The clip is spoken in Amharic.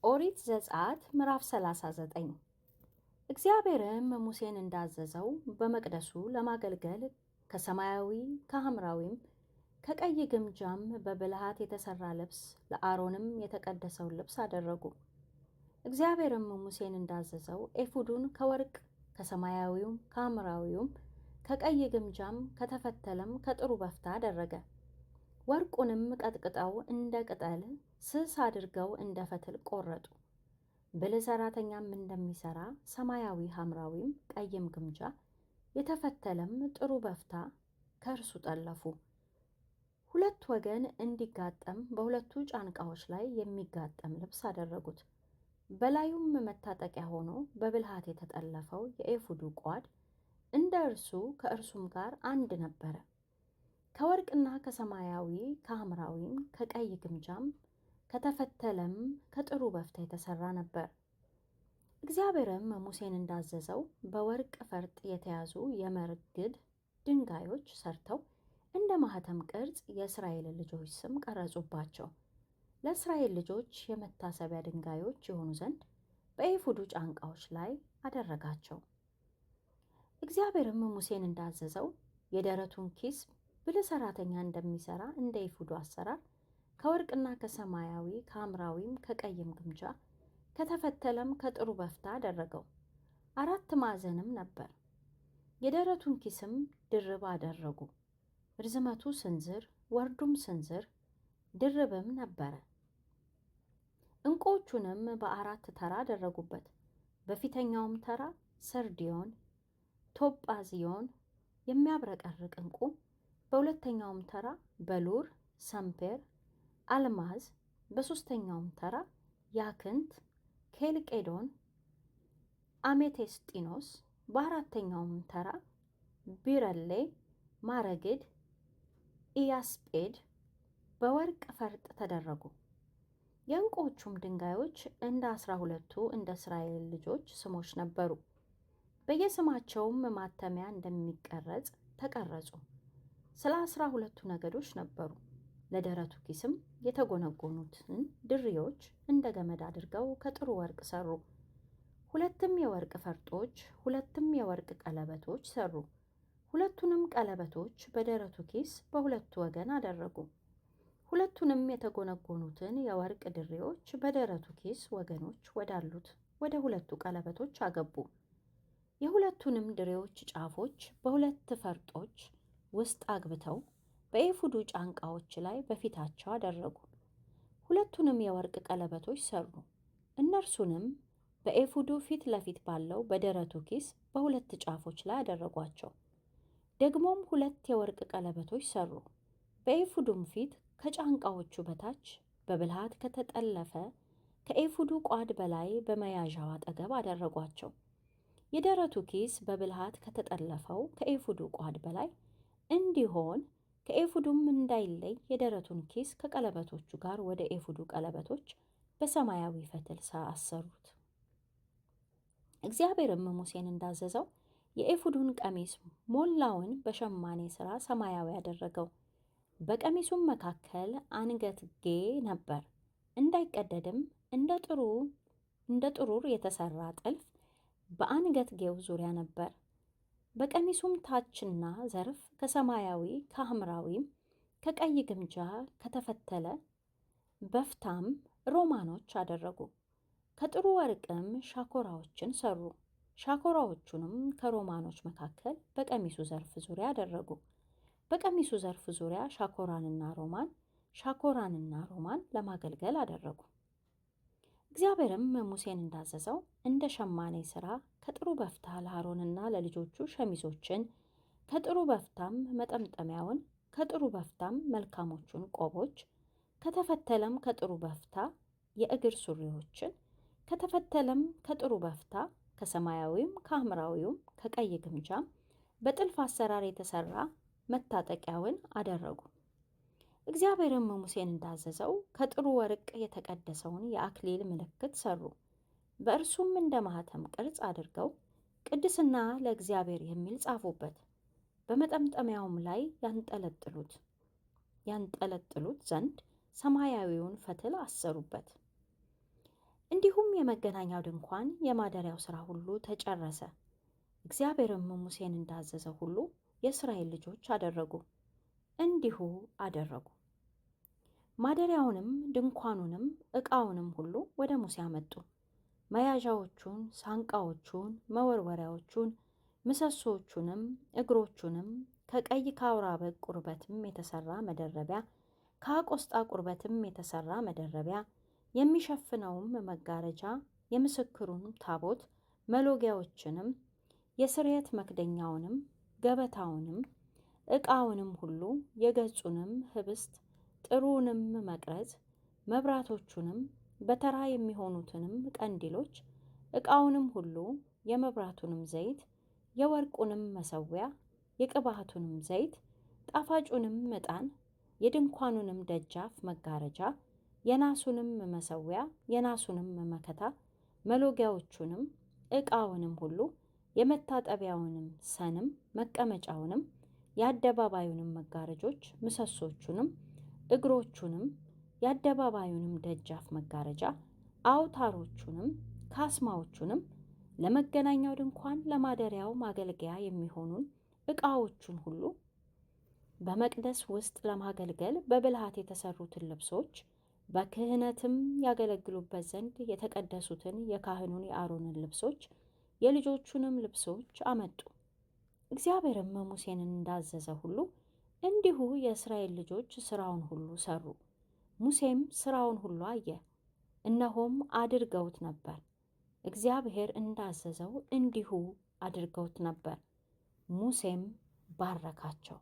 ኦሪት ዘጸአት ምዕራፍ 39 እግዚአብሔርም ሙሴን እንዳዘዘው በመቅደሱ ለማገልገል ከሰማያዊ ከሐምራዊም ከቀይ ግምጃም በብልሃት የተሰራ ልብስ ለአሮንም የተቀደሰውን ልብስ አደረጉ። እግዚአብሔርም ሙሴን እንዳዘዘው ኤፉዱን ከወርቅ ከሰማያዊውም ከሐምራዊውም ከቀይ ግምጃም ከተፈተለም ከጥሩ በፍታ አደረገ። ወርቁንም ቀጥቅጠው እንደ ቅጠል ስስ አድርገው እንደ ፈትል ቆረጡ። ብልህ ሠራተኛም እንደሚሠራ ሰማያዊ ሐምራዊም ቀይም ግምጃ የተፈተለም ጥሩ በፍታ ከእርሱ ጠለፉ። ሁለት ወገን እንዲጋጠም በሁለቱ ጫንቃዎች ላይ የሚጋጠም ልብስ አደረጉት። በላዩም መታጠቂያ ሆኖ በብልሃት የተጠለፈው የኤፉዱ ቋድ እንደ እርሱ ከእርሱም ጋር አንድ ነበረ። ከወርቅና ከሰማያዊ ከሐምራዊም ከቀይ ግምጃም ከተፈተለም ከጥሩ በፍታ የተሰራ ነበር። እግዚአብሔርም ሙሴን እንዳዘዘው በወርቅ ፈርጥ የተያዙ የመረግድ ድንጋዮች ሰርተው እንደ ማኅተም ቅርጽ የእስራኤል ልጆች ስም ቀረጹባቸው። ለእስራኤል ልጆች የመታሰቢያ ድንጋዮች የሆኑ ዘንድ በኤፉዱ ጫንቃዎች ላይ አደረጋቸው። እግዚአብሔርም ሙሴን እንዳዘዘው የደረቱን ኪስ ብልህ ሠራተኛ እንደሚሠራ እንደ ኤፉዱ አሰራር ከወርቅና ከሰማያዊ ከሐምራዊም ከቀይም ግምጃ ከተፈተለም ከጥሩ በፍታ አደረገው። 4 ማዕዘንም ነበር። የደረቱን ኪስም ድርብ አደረጉ። ርዝመቱ ስንዝር ወርዱም ስንዝር ድርብም ነበረ። ዕንቁዎቹንም በ4 ተራ አደረጉበት። በፊተኛውም ተራ ሰርዲዮን፣ ቶጳዝዮን የሚያብረቀርቅ ዕንቁ፣ በሁለተኛውም ተራ በሉር፣ ሰምፔር፣ አልማዝ፣ በሦስተኛውም ተራ ያክንት፣ ኬልቄዶን፣ አሜቴስጢኖስ፣ በአራተኛውም ተራ ቢረሌ፣ ማረግድ፣ ኢያስጴድ በወርቅ ፈርጥ ተደረጉ። የዕንቁዎቹም ድንጋዮች እንደ 12ቱ እንደ እስራኤል ልጆች ስሞች ነበሩ። በየስማቸውም ማተሚያ እንደሚቀረጽ ተቀረጹ። ስለ 12ቱ ነገዶች ነበሩ። ለደረቱ ኪስም የተጎነጎኑትን ድሪዎች እንደ ገመድ አድርገው ከጥሩ ወርቅ ሰሩ። 2 የወርቅ ፈርጦች 2 የወርቅ ቀለበቶች ሰሩ። 2ቱንም ቀለበቶች በደረቱ ኪስ በሁለቱ ወገን አደረጉ። 2ቱንም የተጎነጎኑትን የወርቅ ድሪዎች በደረቱ ኪስ ወገኖች ወዳሉት ወደ 2ቱ ቀለበቶች አገቡ። የሁለቱንም ድሪዎች ጫፎች በ2 ፈርጦች ውስጥ አግብተው በኤፉዱ ጫንቃዎች ላይ በፊታቸው አደረጉ። 2ቱንም የወርቅ ቀለበቶች ሰሩ። እነርሱንም በኤፉዱ ፊት ለፊት ባለው በደረቱ ኪስ በ2 ጫፎች ላይ አደረጓቸው። ደግሞም 2 የወርቅ ቀለበቶች ሰሩ። በኤፉዱም ፊት ከጫንቃዎቹ በታች በብልሃት ከተጠለፈ ከኤፉዱ ቋድ በላይ በመያዣው አጠገብ አደረጓቸው። የደረቱ ኪስ በብልሃት ከተጠለፈው ከኤፉዱ ቋድ በላይ እንዲሆን ከኤፉዱም እንዳይለይ የደረቱን ኪስ ከቀለበቶቹ ጋር ወደ ኤፉዱ ቀለበቶች በሰማያዊ ፈትል አሰሩት። እግዚአብሔርም ሙሴን እንዳዘዘው የኤፉዱን ቀሚስ ሞላውን በሸማኔ ሥራ ሰማያዊ አደረገው። በቀሚሱም መካከል አንገትጌ ነበር። እንዳይቀደድም እንደ ጥሩር የተሰራ ጥልፍ በአንገትጌው ዙሪያ ነበር። በቀሚሱም ታችና ዘርፍ ከሰማያዊ ከሐምራዊም ከቀይ ግምጃ ከተፈተለ በፍታም ሮማኖች አደረጉ። ከጥሩ ወርቅም ሻኮራዎችን ሰሩ። ሻኮራዎቹንም ከሮማኖች መካከል በቀሚሱ ዘርፍ ዙሪያ አደረጉ። በቀሚሱ ዘርፍ ዙሪያ ሻኮራንና ሮማን ለማገልገል አደረጉ። እግዚአብሔርም ሙሴን እንዳዘዘው እንደ ሸማኔ ሥራ ከጥሩ በፍታ ለአሮንና ለልጆቹ ሸሚዞችን፣ ከጥሩ በፍታም መጠምጠሚያውን፣ ከጥሩ በፍታም መልካሞቹን ቆቦች፣ ከተፈተለም ከጥሩ በፍታ የእግር ሱሪዎችን፣ ከተፈተለም ከጥሩ በፍታ ከሰማያዊም ከሐምራዊውም ከቀይ ግምጃም በጥልፍ አሰራር የተሰራ መታጠቂያውን አደረጉ። እግዚአብሔርም ሙሴን እንዳዘዘው ከጥሩ ወርቅ የተቀደሰውን የአክሊል ምልክት ሰሩ። በእርሱም እንደ ማኅተም ቅርጽ አድርገው ቅድስና ለእግዚአብሔር የሚል ጻፉበት። በመጠምጠሚያውም ላይ ያንጠለጥሉት ዘንድ ሰማያዊውን ፈትል አሰሩበት። እንዲሁም የመገናኛው ድንኳን የማደሪያው ሥራ ሁሉ ተጨረሰ። እግዚአብሔርም ሙሴን እንዳዘዘው ሁሉ የእስራኤል ልጆች አደረጉ፣ እንዲሁ አደረጉ። ማደሪያውንም ድንኳኑንም ዕቃውንም ሁሉ ወደ ሙሴ አመጡ። መያዣዎቹን፣ ሳንቃዎቹን፣ መወርወሪያዎቹን፣ ምሰሶቹንም፣ እግሮቹንም ከቀይ ከአውራ በግ ቁርበትም የተሠራ መደረቢያ፣ ከአቆስጣ ቁርበትም የተሠራ መደረቢያ፣ የሚሸፍነውም መጋረጃ፣ የምስክሩን ታቦት መሎጊያዎችንም፣ የስርየት መክደኛውንም፣ ገበታውንም፣ ዕቃውንም ሁሉ፣ የገጹንም ህብስት፣ ጥሩውንም መቅረዝ፣ መብራቶቹንም፣ በተራ የሚሆኑትንም ቀንዲሎች፣ ዕቃውንም ሁሉ፣ የመብራቱንም ዘይት፣ የወርቁንም መሠዊያ፣ የቅባቱንም ዘይት፣ ጣፋጩንም ዕጣን፣ የድንኳኑንም ደጃፍ መጋረጃ፣ የናሱንም መሠዊያ፣ የናሱንም መከታ፣ መሎጊያዎቹንም፣ ዕቃውንም ሁሉ፣ የመታጠቢያውንም ሰንም፣ መቀመጫውንም፣ የአደባባዩንም መጋረጆች፣ ምሰሶቹንም፣ እግሮቹንም፣ የአደባባዩንም ደጃፍ መጋረጃ፣ አውታሮቹንም፣ ካስማዎቹንም፣ ለመገናኛው ድንኳን ለማደሪያው ማገልገያ የሚሆኑን ዕቃዎቹን ሁሉ፣ በመቅደስ ውስጥ ለማገልገል በብልሃት የተሰሩትን ልብሶች፣ በክህነትም ያገለግሉበት ዘንድ የተቀደሱትን የካህኑን የአሮንን ልብሶች፣ የልጆቹንም ልብሶች አመጡ። እግዚአብሔርም ሙሴን እንዳዘዘ ሁሉ እንዲሁ የእስራኤል ልጆች ሥራውን ሁሉ ሠሩ። ሙሴም ሥራውን ሁሉ አየ፣ እነሆም አድርገውት ነበር። እግዚአብሔር እንዳዘዘው እንዲሁ አድርገውት ነበር። ሙሴም ባረካቸው።